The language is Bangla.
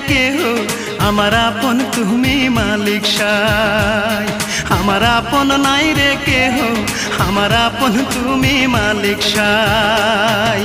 কেহ, আমার আপন তুমি মালিক সাই। আমার আপন নাই রে কেহ, আমার আপন তুমি মালিক সাই।